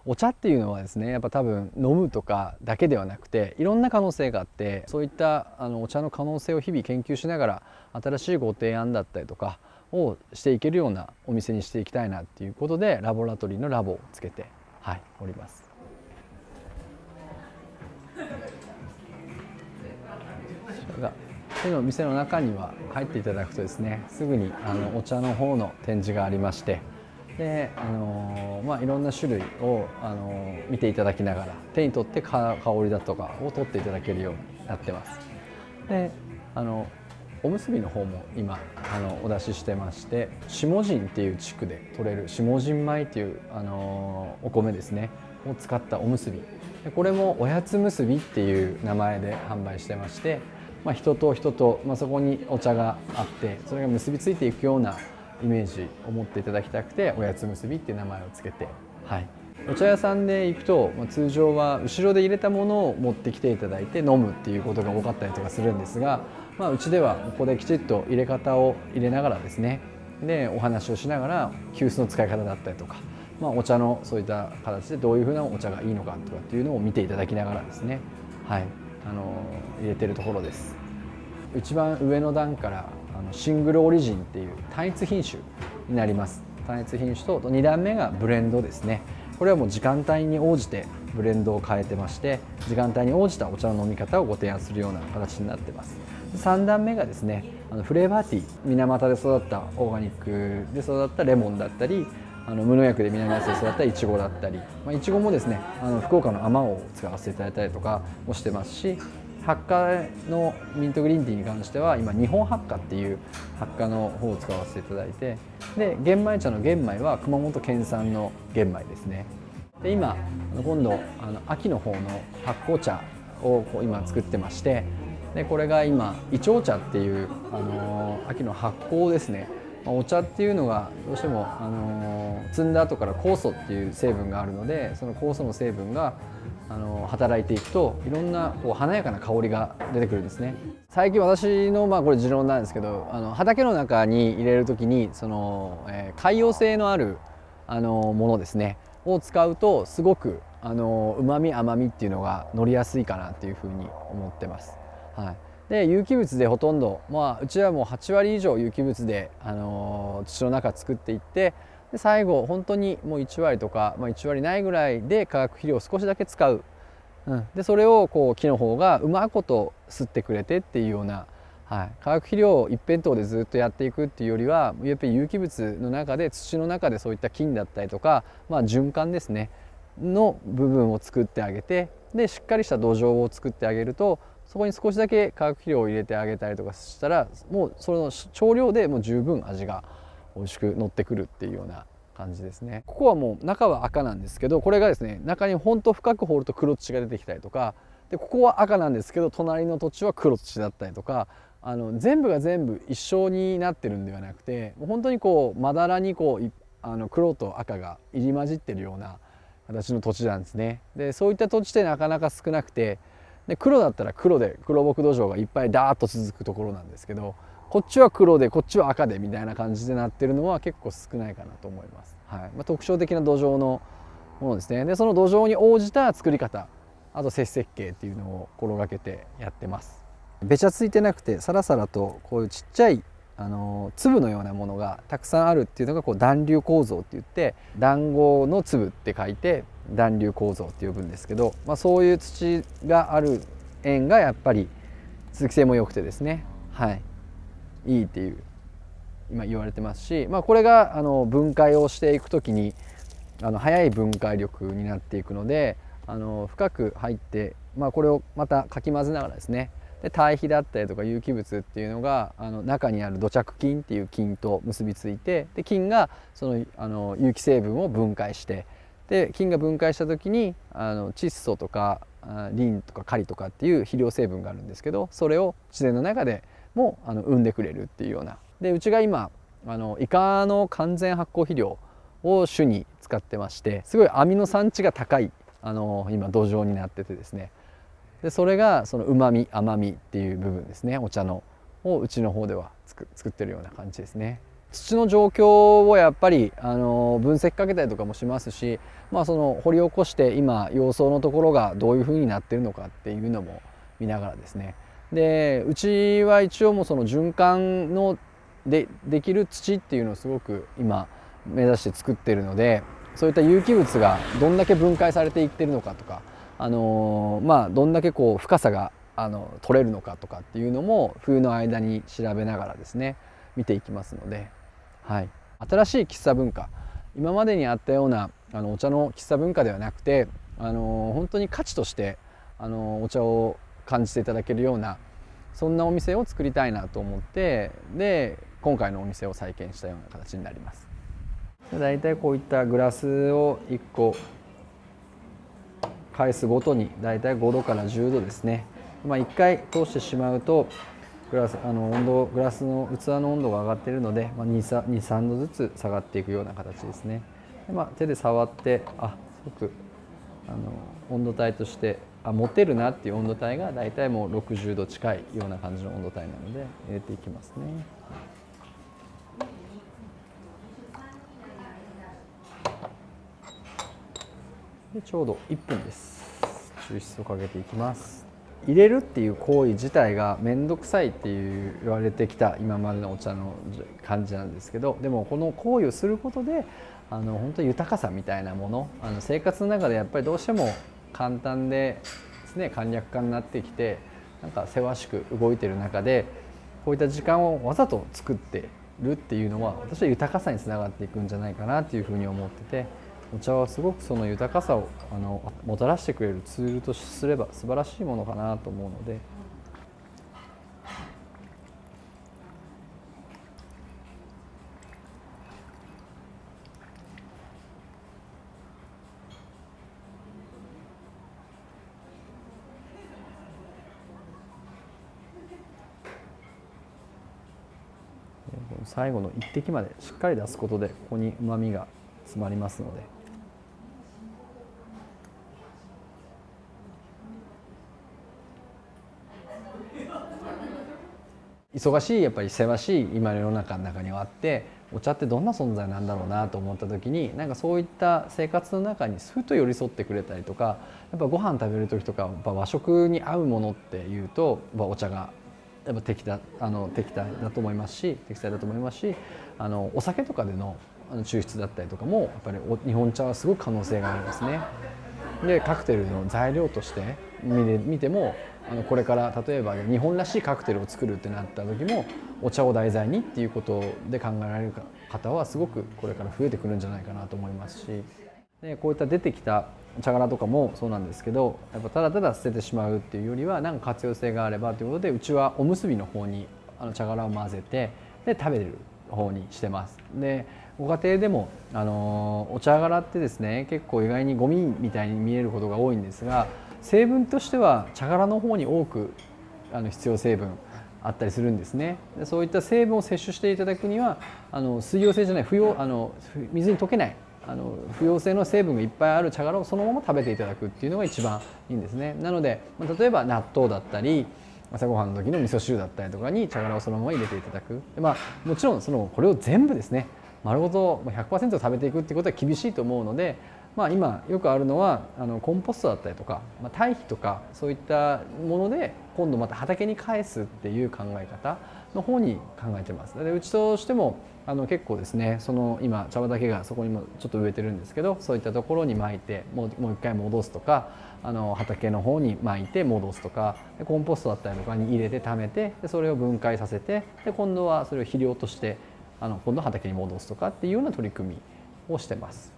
お茶っていうのはですね、やっぱ多分飲むとかだけではなくていろんな可能性があって、そういったお茶の可能性を日々研究しながら新しいご提案だったりとかをしていけるようなお店にしていきたいなっていうことで、ラボラトリーのラボをつけて、おります。の店の中には入っていただくとですね、すぐにお茶の方の展示がありまして、でいろんな種類を見ていただきながら手に取って香りだとかを取っていただけるようになってます。でおむすびの方も今お出ししてまして、下陣っていう地区で取れる下陣米っていうお米ですねを使ったおむすび、これもおやつむすびっていう名前で販売してまして、人と人と、そこにお茶があってそれが結びついていくようなイメージを持っていただきたくて、おやつむすびっていう名前をつけて、お茶屋さんで行くと、通常は後ろで入れたものを持ってきていただいて飲むっていうことが多かったりとかするんですが、うちではここできちっと入れ方を入れながらですね、でお話をしながら急須の使い方だったりとか、お茶のそういった形でどういうふうなお茶がいいのかとかっていうのを見ていただきながらですね、入れてるところです。一番上の段からシングルオリジンっていう単一品種になります。単一品種と2段目がブレンドですね。これはもう時間帯に応じてブレンドを変えてまして、時間帯に応じたお茶の飲み方をご提案するような形になってます。3段目がですね、フレーバーティー、水俣で育ったオーガニックで育ったレモンだったり、無農薬で南アジアで育ったイチゴだったり、イチゴもですね福岡のあまおうを使わせていただいたりとかもしてますし、発火のミントグリーンティーに関しては今日本発火っていう発火の方を使わせていただいて、で玄米茶の玄米は熊本県産の玄米ですね。で今度秋の方の発酵茶を今作ってまして、でこれが今イチョウ茶っていう秋の発酵ですね。お茶っていうのがどうしても摘んだ後から酵素っていう成分があるので、その酵素の成分が働いていくといろんな華やかな香りが出てくるんですね。最近私のこれ持論なんですけど、畑の中に入れる時に海洋性のあるものですねを使うとすごく旨味甘みっていうのが乗りやすいかなっていうふうに思ってます。で有機物でほとんど、うちはもう8割以上有機物で土の中作っていって、で最後本当にもう1割とか、1割ないぐらいで化学肥料を少しだけ使う、でそれを木の方がうまいこと吸ってくれてっていうような、化学肥料を一辺倒でずっとやっていくっていうよりは、やっぱり有機物の中で土の中でそういった菌だったりとか、循環ですねの部分を作ってあげて、でしっかりした土壌を作ってあげると、そこに少しだけ化学肥料を入れてあげたりとかしたら、もうその少量でもう十分味が美味しく乗ってくるっていうような感じですね。ここはもう中は赤なんですけど、これがですね中にほんと深く掘ると黒土が出てきたりとかで、ここは赤なんですけど隣の土地は黒土だったりとか、全部が全部一緒になってるんではなくて、もう本当にまだらに黒と赤が入り混じってるような形の土地なんですね。でそういった土地ってなかなか少なくて、で黒だったら黒で黒木土壌がいっぱいダーッと続くところなんですけど、こっちは黒でこっちは赤でみたいな感じでなってるのは結構少ないかなと思います。特徴的な土壌のものですね。でその土壌に応じた作り方、あと接設計っていうのを心がけてやってます。べちゃついてなくてサラサラとこういうちっちゃい粒のようなものがたくさんあるっていうのが団粒構造って言って、団子の粒って書いて団粒構造って呼ぶんですけど、そういう土がある園がやっぱり通気性も良くてですね、いいっていう今言われてますし、これが分解をしていく時に早い分解力になっていくので、深く入って、これをまたかき混ぜながらですね、で堆肥だったりとか有機物っていうのが中にある土着菌っていう菌と結びついて、で菌がその有機成分を分解して、で菌が分解した時に窒素とかリンとかカリとかっていう肥料成分があるんですけど、それを自然の中でも生んでくれるっていうような。でうちが今イカの完全発酵肥料を主に使ってまして、すごいアミノ酸値が高い今土壌になっててですね、でそれがそのうまみ甘みっていう部分ですね、お茶のをうちの方では作ってるような感じですね。土の状況をやっぱり分析かけたりとかもしますし、その掘り起こして今様相のところがどういうふうになってるのかっていうのも見ながらですね。でうちは一応もうその循環のできる土っていうのをすごく今目指して作ってるので、そういった有機物がどんだけ分解されていってるのかとか、どんだけこう深さが取れるのかとかっていうのも冬の間に調べながらですね見ていきますので、はい、新しい喫茶文化、今までにあったようなお茶の喫茶文化ではなくて、本当に価値としてお茶を感じていただけるような、そんなお店を作りたいなと思って、で今回のお店を再建したような形になります。だいたいこういったグラスを1個返すごとにだいたい5度から10度ですね。1回通してしまうとグラスの器の温度が上がっているので、2、3度ずつ下がっていくような形ですね。で手で触ってすごく温度帯として持てるなっていう温度帯がだいたいもう60度近いような感じの温度帯なので入れていきますね。でちょうど1分です。抽出をかけていきます。入れるっていう行為自体が面倒くさいって言われてきた今までのお茶の感じなんですけど、でもこの行為をすることで本当に豊かさみたいなもの、生活の中でやっぱりどうしても簡単でですね、簡略化になってきてなんかせわしく動いてる中で、こういった時間をわざと作ってるっていうのは私は豊かさにつながっていくんじゃないかなっていうふうに思ってて、お茶はすごくその豊かさをもたらしてくれるツールとすれば素晴らしいものかなと思うので、最後の一滴までしっかり出すことでここに旨味が詰まりますので。忙しいやっぱりせわしい今の世の中の中にはあって、お茶ってどんな存在なんだろうなと思った時に、なんかそういった生活の中にふと寄り添ってくれたりとか、やっぱご飯食べる時とかやっぱ和食に合うものっていうとお茶がやっぱ適材だと思いますし、お酒とかでの抽出だったりとかもやっぱり日本茶はすごく可能性があるんですね。でカクテルの材料として見てもこれから例えば日本らしいカクテルを作るってなった時もお茶を題材にっていうことで考えられる方はすごくこれから増えてくるんじゃないかなと思いますし、でこういった出てきた茶殻とかもそうなんですけど、やっぱただただ捨ててしまうっていうよりは何か活用性があればということで、うちはおむすびの方に茶殻を混ぜてで食べる方にしてます。でご家庭でもお茶殻ってですね、結構意外にゴミみたいに見えることが多いんですが、成分としては茶殻の方に多く必要成分あったりするんですね。でそういった成分を摂取していただくには水溶性じゃない水に溶けない不溶性の成分がいっぱいある茶殻をそのまま食べていただくっていうのが一番いいんですね。なので例えば納豆だったり朝ごはんの時の味噌汁だったりとかに茶殻をそのまま入れていただく。でもちろんこれを全部ですね丸ごと 100% 食べていくっていうことは厳しいと思うので、今よくあるのはコンポストだったりとか、堆肥とかそういったもので今度また畑に返すっていう考え方の方に考えてます。でうちとしても結構ですね、今茶畑がそこにもちょっと植えてるんですけど、そういったところに巻いてもう一回戻すとか、畑の方に巻いて戻すとか、コンポストだったりとかに入れて貯めて、でそれを分解させて、で今度はそれを肥料として今度畑に戻すとかっていうような取り組みをしてます。